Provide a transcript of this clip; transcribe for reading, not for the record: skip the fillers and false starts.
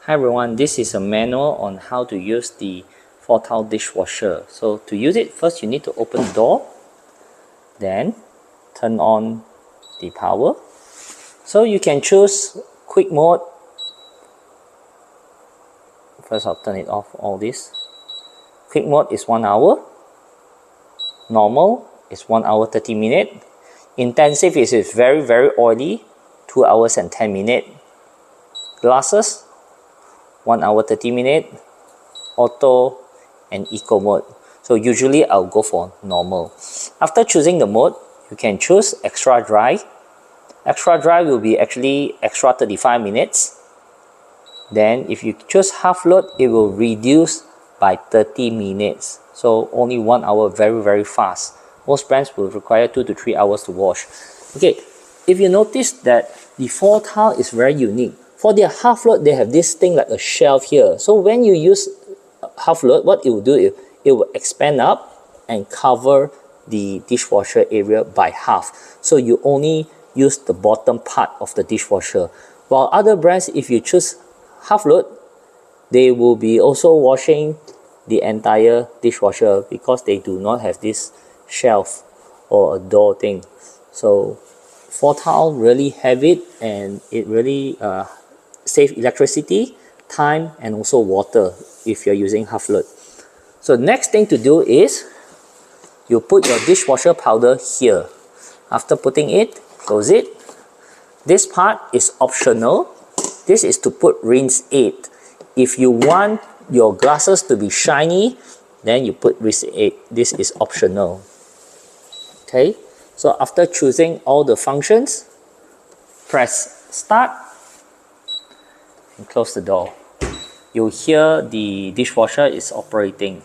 Hi everyone, this is a manual on how to use the FOTILE dishwasher. So to use it, first you need to open the door, then turn on the power. So you can choose quick mode. First I'll turn it off, all this. Quick mode is 1 hour. Normal is 1 hour 30 minutes. Intensive is very oily, 2 hours and 10 minutes. Glasses, 1 hour 30 minutes. Auto and eco mode. So usually I'll go for normal. After choosing the mode, you can choose extra dry. Extra dry will be actually extra 35 minutes. Then if you choose half load, it will reduce by 30 minutes. So only 1 hour, very fast. Most brands will require 2 to 3 hours to wash. Okay, if you notice that the FOTILE is very unique. For their half load, they have this thing like a shelf here. So when you use half load, what it will do is it will expand up and cover the dishwasher area by half. So you only use the bottom part of the dishwasher. While other brands, if you choose half load, they will be also washing the entire dishwasher because they do not have this shelf or a door thing. So FOTILE really have it, and it really save electricity, time, and also water if you're using half load. So next thing to do is you put your dishwasher powder here. After putting it, close it. This part is optional. This is to put rinse aid. If you want your glasses to be shiny, then you put rinse aid. This is optional. Okay, so after choosing all the functions, press start and close the door. You'll hear the dishwasher is operating.